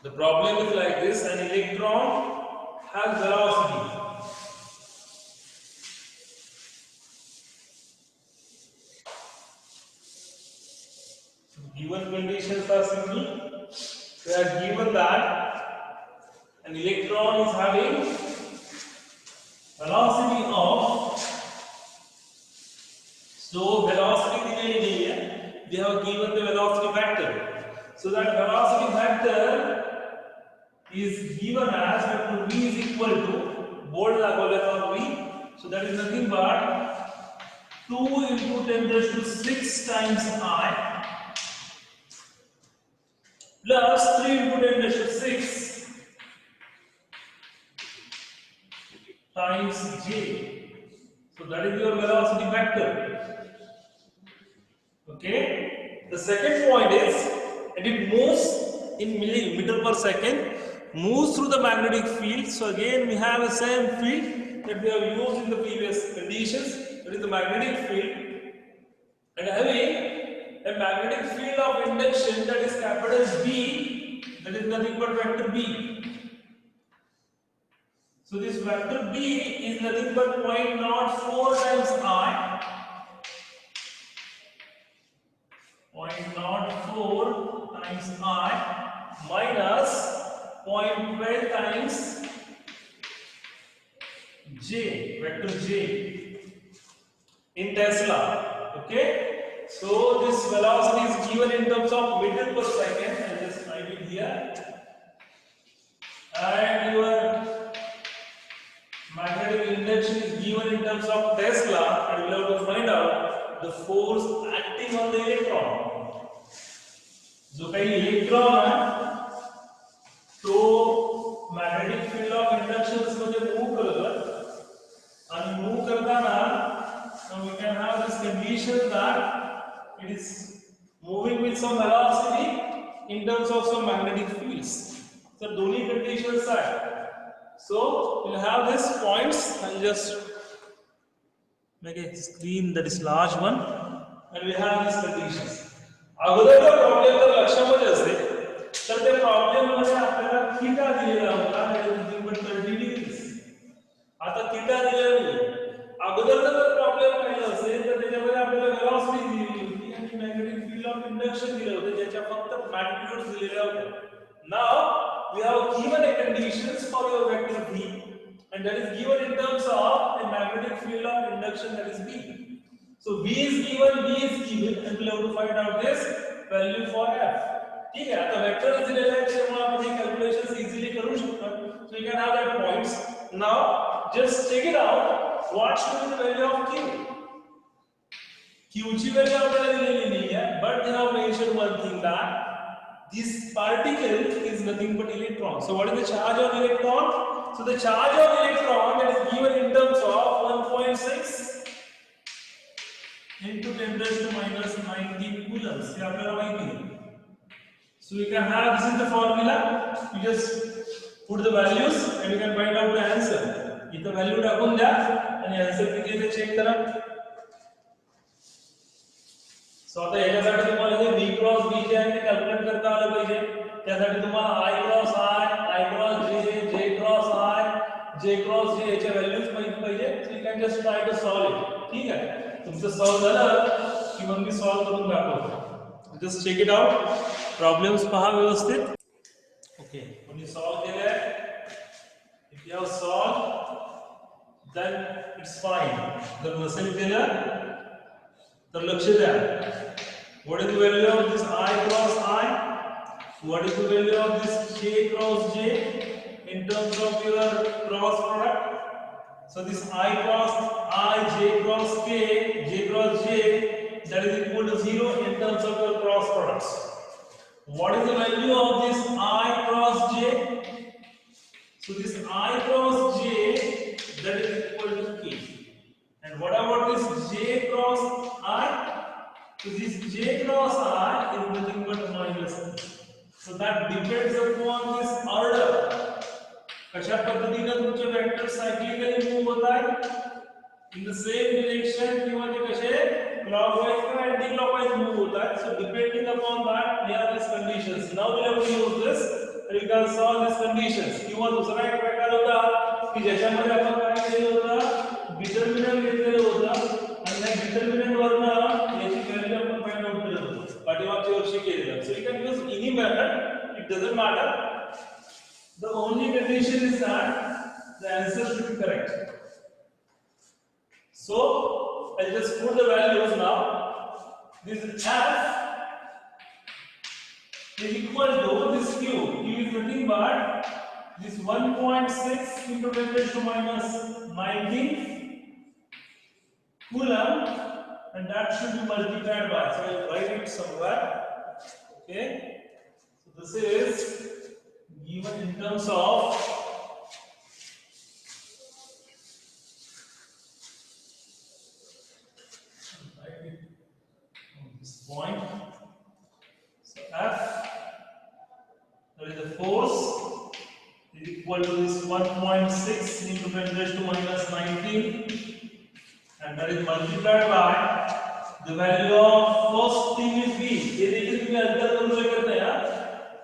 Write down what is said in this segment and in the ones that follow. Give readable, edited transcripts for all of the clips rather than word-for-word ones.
The problem is like this: an electron has velocity. Given conditions are simple. They are given that an electron is having velocity of, so velocity दिलेली नहीं है, they have given the velocity vector. So that velocity vector is given as vector v is equal to, bold दाखवले for v, so that is nothing but 2 into 10 raised to 6 times I plus 3 into 10 raised to 6 times j. So that is your velocity vector. Okay. The second point is, and it moves in meter per second, moves through the magnetic field. So again we have the same field that we have used in the previous conditions, that is the magnetic field, and having a magnetic field of induction that is capital B, that is nothing but vector B. So this vector B is nothing but 0.04 times I, 0.04 times I minus 0.12 times J, vector J in Tesla. Okay. So this velocity is given in terms of meter per second. I'll just write it here. And your magnetic induction is given in terms of Tesla, and we'll have to find out the force acting on the electron. जो कहीं electron है तो magnetic field of induction मध्ये move करतो आणि move करताना, so we can have this condition that it is moving with some velocity in terms of some magnetic fields. So दोन्ही conditions are. So we'll have these points. I'll just make a screen that is large one, and we have these conditions. अगोदर का problem जर लक्षामध्ये असेल तर त्या problem मध्ये आपल्याला थीटा दिलेला होता, but 30 degrees. आता थीटा दिलेला नाही. अगोदर जर प्रॉब्लेम पाहिला असेल तर त्याच्यामध्ये आपल्याला वेलोसिटी दिलेली होती आणि मॅग्नेटिक फील्ड ऑफ इंडक्शन दिले होते, ज्याच्या फक्त मॅग्निट्यूड दिलेले होते. Now we have given a conditions for your vector B, and that is given in terms of a magnetic field of induction, that is B. So B is given, and we have to find out this value for F. ठीक है, आता vector दिलेला आहे त्यामुळे आपण हे calculations easily करू शकतो. So you can have that points. Now just check it out. What should be the value of Q? Q ची व्हॅल्यू आपल्याला दिलेली नाही आहे, but they have mentioned one thing, that this particle is nothing but electron. So what is the charge of electron? So the charge of electron that is given in terms of 1.6 into 10 raised to minus 19 coulombs. हे आपल्याला माहिती आहे. So you can have, this is the formula. You just put the values and you can find out the answer. इथं value टाकून द्या आणि answer किती आहे ते चेक करा. सो आता याच्यासाठी तुम्हाला हे v क्रॉस b जे आहे ते कॅल्क्युलेट करता आलं पाहिजे. त्यासाठी तुम्हाला i cross j, j cross i, j cross j याच्या व्हॅल्यूज माहिती पाहिजे. So you can just try to solve it. ठीक आहे, तुमचं सॉल्व झालं की मग मी सॉल्व करून दाखवतो. Just check it out. Problems पहा व्यवस्थित. ओके, तुम्ही सॉल्व केले. If you have solve then it's fine. जर नसेल केलं तर लक्ष द्या. What is the value of this I cross I? What is the value of this J cross J in terms of your cross product? So this I cross I, J cross K, J cross J, that is equal to 0 in terms of your cross products. What is the value of this I cross J? So this I cross J, that is equal to K. And what about this J cross I? So this J cross I is nothing but minus. So that depends upon this order. कशा पद्धतीने तुमचे vector सायक्लिकली move होत आहेत in the same direction, किंवा ते कसे clockwise किंवा anti clockwise move होत आहेत. So depending upon that we have this conditions. Now we have to use this we can solve these conditions. किंवा दुसरा एक प्रकार होता की ज्याच्यामध्ये आपण काय केलं होतं, डिटर्मिनंट घेतलेलं होतं आणि त्या डिटर्मिनंट वरनं याची व्हॅल्यू आपण फाइंड आउट करत होतो पाठीमागच्या वर्षी केलेलं. So you can use any method, it doesn't matter. The only condition is that the answer should be correct. So I'll just put the values now. This f is equal to this q. Q is nothing but this 1.6 into 10 raised to minus 19 coulomb, and that should be multiplied by. So I'll write it somewhere. Okay. So this is given in terms of point. So F, that is the force, is equal to this 1.6 into 10 raised to minus 19, and that is multiplied by the value of first thing is B. ये देखिए तुम्हें अंतर करूँ शकत नहीं यार.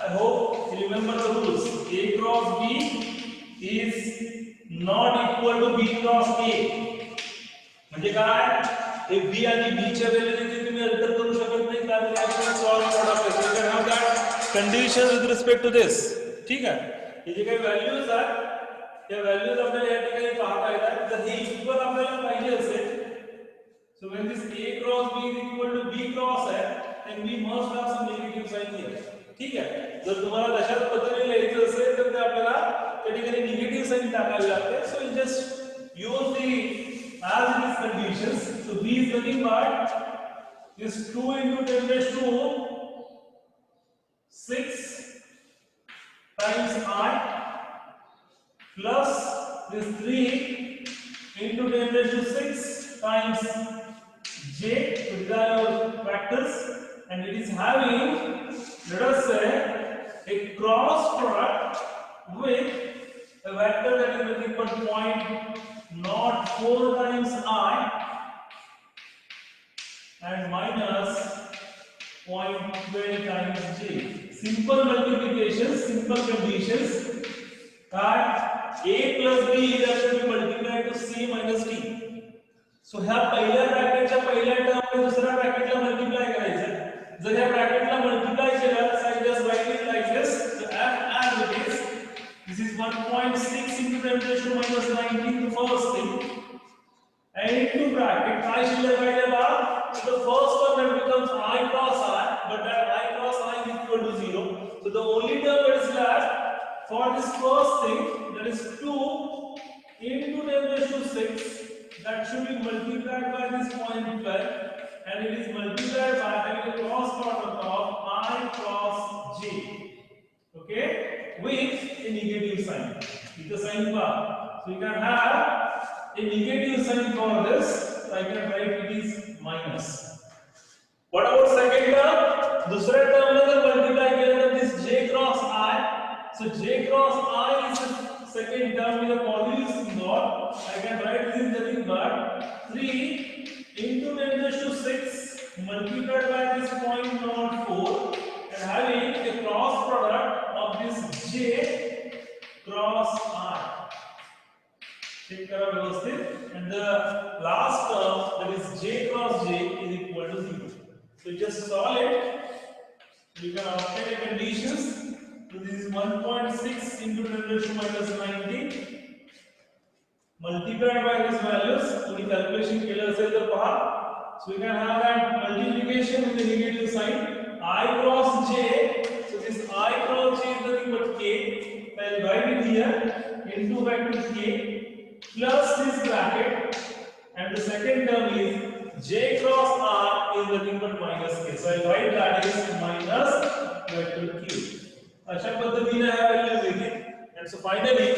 I hope you remember the rules. A cross B is not equal to B cross A. म्हणजे काय? हे B आणि B च्या व्हॅल्यूने तुम्ही अंतर करू शकत नाही कारण आपण सॉल्व प्रोडक्ट आहे. You can have that condition with respect to this. ठीक आहे. हे जे काही व्हॅल्यूज आहेत त्या व्हॅल्यूज आपल्याला या ठिकाणी पाहता येतात. जर हे इक्वल आपल्याला पाहिजे असेल, so when this A cross B is equal to B cross आहे, then we must have some negative sign here. ठीक आहे. जर तुम्हाला तशाच पद्धतीने लिहायचं असेल तर ते आपल्याला त्या ठिकाणी निगेटिव्ह साइन टाकावे लागते. So you just use the as it is conditions. So B is nothing but this 2 into 10 raised to 6 times I plus this 3 into 10 raised to 6 times J. So these are your factors, and it is having, let us say, a cross product with a vector that is nothing but point not 4 times I and minus 0.12 times J. Simple multiplication, simple conditions that A plus B is actually multiplied to C minus D. So ह्या पहिल्या ब्रॅकेटच्या पहिल्या टर्मने दुसऱ्या ब्रॅकेटला multiply करायचं. जर ह्या ब्रॅकेटला multiply केलं तर I just write it like this. So F as it is, this is 1.6 into 10 raised to minus 19, the first thing, and into bracket I शिल्लक राहिले बा. The first one that becomes I cross I, but that I cross I is equal to 0. So the only term that is left for this first thing, that is 2 into 10 raised to 6, that should be multiplied by this 0.12, and it is multiplied by having a cross product of I cross J. Okay, with a negative sign. It's a sign bar. So you can have a negative sign for this. So I can write it is minus. What about second term? दूसरे term में अगर multiply किया तो this J cross I. So J cross I is the second term with a positive symbol. I can write this nothing but 3 into 10 raised to 6 multiplied by this 0.04 and having a cross product of this J cross I. Check करा व्यवस्थित. And the last term, that is J cross J, is equal to 0. So just solve it. You can obtain the conditions. So this is 1.6 into 10 raised to minus 19 multiplied by these values. So the calculation केलं असेल तर पहा. So we can have that multiplication with the negative sign. I cross J. So this I cross J is nothing but K. I'll write it here into vector K plus this bracket, and the second term is J cross R is nothing but minus K. So I'll write that is minus vector Q. अशा पद्धतीने हा value घेते. And so finally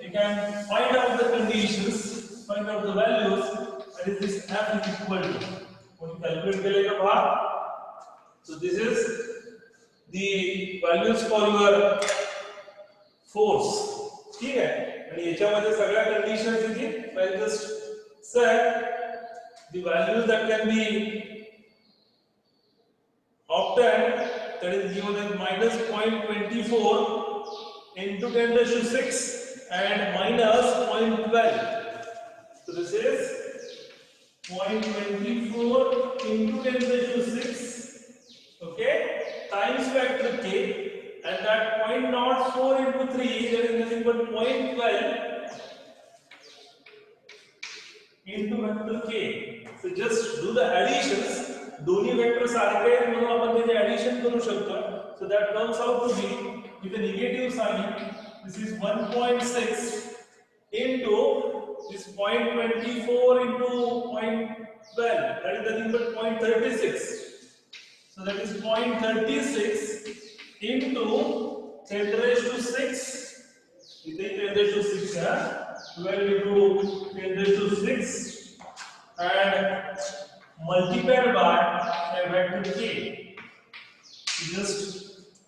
you can find out the conditions, find out the values, and is this F is equal to. When you calculate केलेगा पहा. So this is the values for your force. ठीक है. आणि याच्यामध्ये सगळ्या conditions येतील. I'll just set the values that can be obtained, that is given as minus 0.24 into 10 raised to 6 and minus 0.12. So this is 0.24 into 10 raised to 6, okay, times vector k, and that 0.04 into 3, that is nothing but 0.12 into vector k. So just do the additions. दोन्ही vector सारखे आहेत म्हणून आपण त्याचे addition करू शकतो. So that comes out to be with a negative sign. This is 1.6 into this 0.24 into 0.12. That is nothing but 0.36. So that is 0.36 into 10 raised to 6. इथे 10 raised to 6 है. 12 into 10 raised to 6 and multiplied by a vector k. You just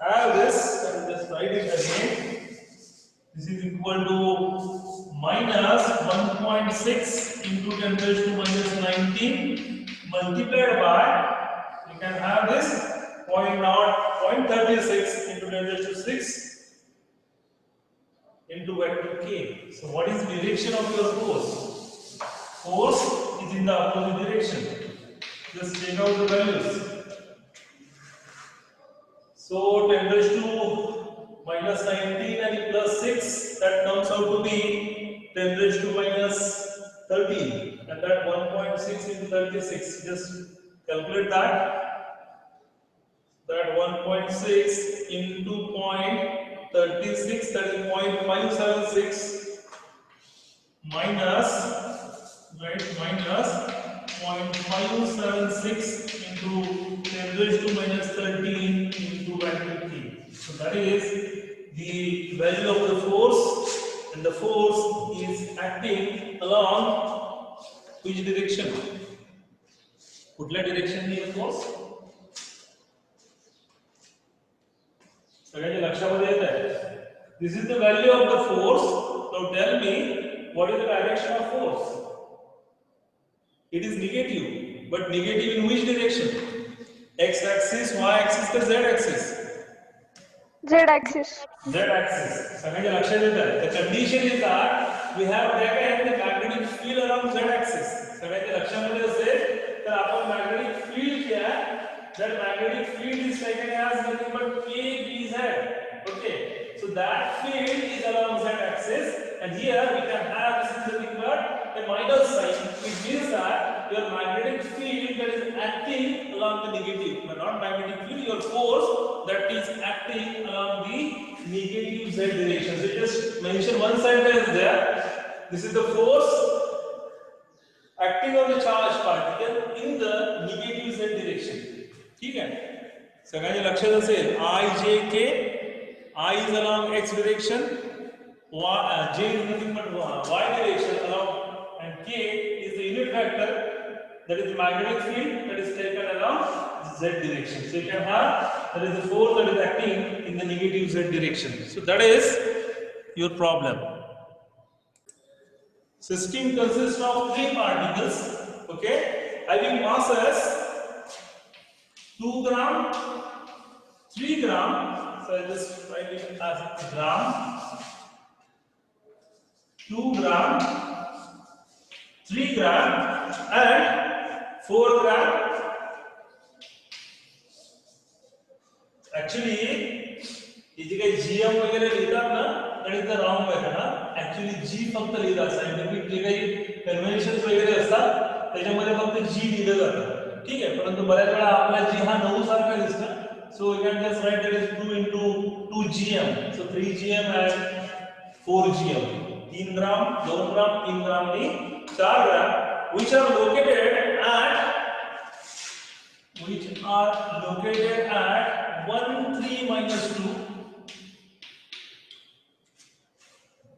have this and just write it again. This is equal to minus 1.6 into 10 raised to minus 19 multiplied by, you can have this 0.36 into 10 raised to 6 into vector k. So what is the direction of your force? Force is in the opposite direction. Just take out the values. So 10 raised to minus 19 and plus 6, that comes out to be 10 raised to minus 13, and that 1.6 into 36. Just calculate that. That 1.6 into 0.36, that is 0.576 minus, right, minus 0.576 into 10 raised to minus 13 into vector k. So that is the value of the force, and the force is acting along which direction? कुठल्या direction ने force? सगळ्यांच्या लक्षामध्ये येत आहे. This is the value of the force. Now tell me, what is the direction of force? It is negative, but negative in which direction? X axis, y axis or z axis? Z axis. Z axis. सगळ्यांच्या लक्षात येत आहे. The condition is that we have taken the magnetic field along z axis. सगळ्यांच्या लक्षामध्ये असेल तर आपण magnetic field घ्या. That magnetic field is taken as nothing but KBZ. Okay. So that field is along z axis, and here we can have this is nothing but a minus sign, which means that your magnetic field that is acting along the negative, but not magnetic field, your force that is acting along the negative z direction. So just mention one sentence there. This is the force acting on the charged particle in the negative z direction. ठीक है? सगळ्यांच्या लक्षात असेल IJK, I is along x direction, J is nothing but y direction along, and K is the unit vector, that is the magnetic field that is taken along z direction. So you can have that is the force that is acting in the negative z direction. So that is your problem. System consists of 3 particles, okay, having masses 2 gram, 3 gram. So I just write it as gram, 2 gram, 3 gram, and 4 gram. Actually, ये जे काही GM वगैरे लिहितात ना, that is the wrong method ना. Actually G फक्त लिहितात. Scientific जे काही conventions वगैरे असतात त्याच्यामध्ये फक्त G लिहिलं जातं. ठीक आहे, परंतु बऱ्याच वेळा आपला G हा 9 सारखा दिसतो. So you can just write that is 2 into 2 GM. So 3 GM and 4 GM. 3 gram, 2 gram, 3 gram ni 4 gram, which are located at 1 3 minus 2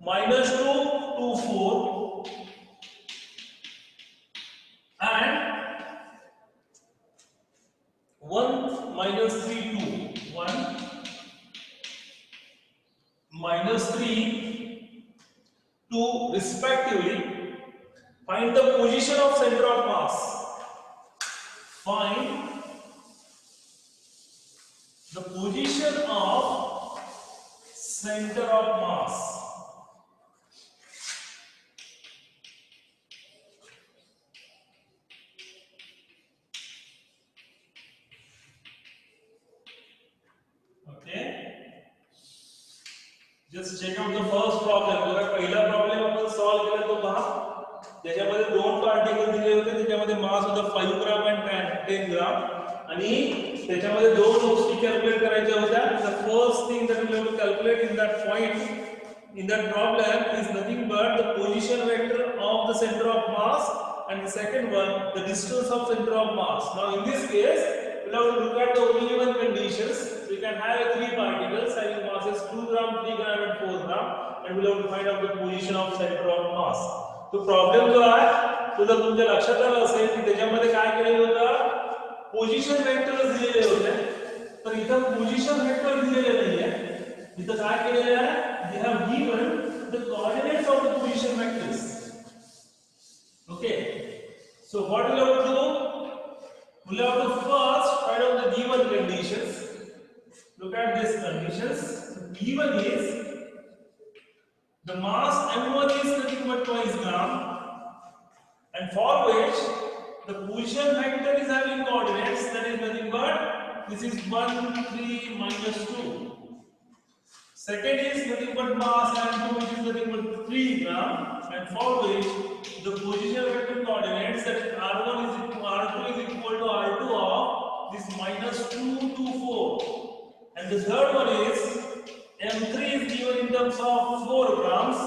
minus 2 2 4 and 1 minus 3 2 1 minus 3 2 respectively. Find the position of center of mass. Find the position of center of mass. Okay, just check out the first problem. बघा पहिला problem आपण solve केला तो पहा. त्याच्यामध्ये दोन particle दिले होते, त्याच्यामध्ये मास होता 5 ग्राम and 10 ग्राम, आणि त्याच्यामध्ये दोन गोष्टी कॅल्क्युलेट करायच्या होत्या. The first thing that we have to calculate in that point in that problem is nothing but the position vector of the center of mass, and the second one the distance of center of mass. Now in this case we have to look at the only given conditions. We can have three particles having masses 2 gram, 3 gram and 4 gram, and we have to find out the position of center of mass. तो problem जो आहे तो जर तुमच्या लक्षात आलं असेल की त्याच्यामध्ये काय केलेलं होतं, पोझिशन वेक्टर दिलेले होते. तर इथं पोझिशन वेक्टर दिलेले नाहीये, इथं काय केलेलं आहे, they have given the coordinates of the position vectors. Okay, so what we have to do, we have to first find out the given conditions. Look at these conditions. Given is the mass m1 is nothing but 2 gram, and for which the position vector is having coordinates that is nothing but this is 1, 3, minus 2. Second is nothing but mass m2 which is nothing but 3 gram, and for which the position vector coordinates that is r1 is equal to r2 is equal to r2 of this minus 2 to 4. And the third one is m3 is given in terms of 4 grams,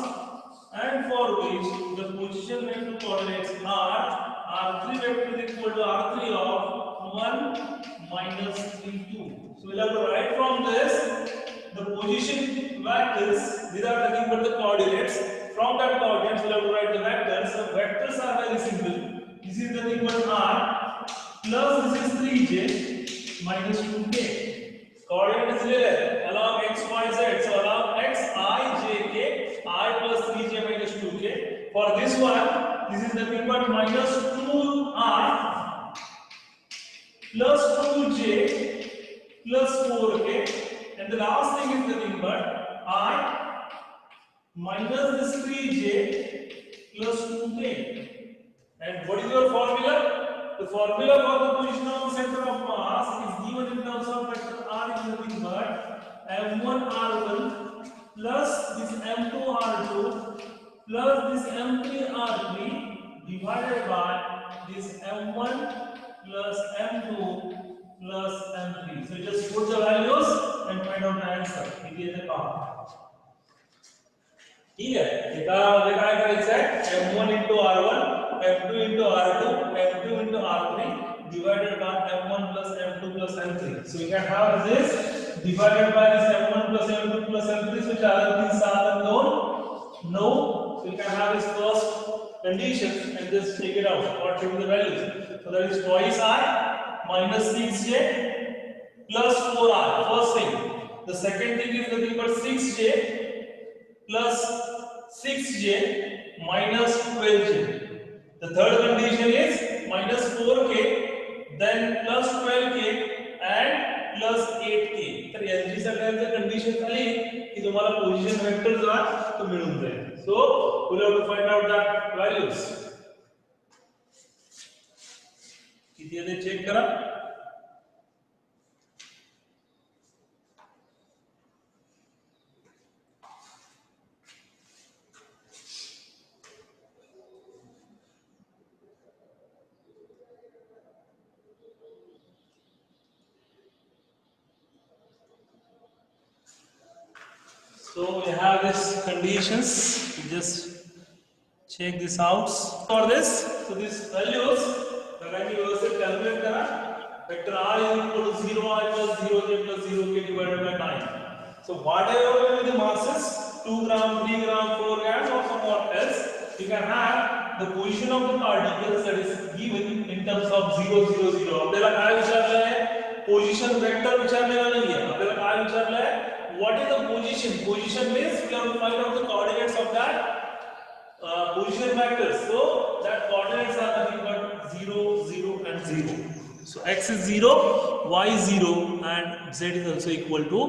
and for which the position vector coordinates are r3 vector is equal to r3 of 1 minus 3 2. So we'll have to write from this the position vectors. These are nothing but the coordinates. From that coordinates we'll have to write the vectors. So vectors are very simple. This is nothing but r plus this is 3j minus 2k. Coordinates दिलेले along x y z, so along x I j k I plus 3j minus 2k. For this one this is nothing but minus 2r plus 2j plus 4k, and the last thing is nothing but I minus this 3j plus 2k. And what is your formula? The formula for the position of the center of mass is given in terms of vector r is nothing but m1 r1 plus this m2 r2 plus this m3 r3 divided by this m1 plus m2 plus m3. So just put the values and find out the answer. It is a part. ठीक है, इधर काय करायचं आहे, m1 into r1, m2 into r2, m2 into r3 divided by m1 plus m2 plus m3. So we can have this divided by this m1 plus m2 plus m3. So 4 3 7 and 2 9. So we can have this first condition and just take it out. What should be the values? So that is twice r minus 6j plus 4r. First thing. The second thing is nothing but 6j plus 6j minus 12j. The third condition is minus 4k, then plus 12k and plus 8k. तर यांची सगळ्यांची condition झाली की तुम्हाला position vector जो आहे तो मिळून जाईल. So we have to find out that values. किती आहे ते चेक करा. So we have these conditions. We just check this out for this. So these values, लगाएंगे व्यवस्थित calculate करा. Vector r is equal to 0 I plus 0j plus 0k divided by 9. So whatever will be the masses, 2 gram, 3 gram, 4 grams, or somewhat else, you can have the position of the particles that is given in terms of 0 0 0. आपल्याला काय विचारलं आहे? Position vector विचारलेला नाही आहे. आपल्याला काय विचारलं आहे? What is the position? Position means we have to find out the coordinates of that position vector. So that coordinates are nothing but 0, 0 and 0. So x is 0, y is 0 and z is also equal to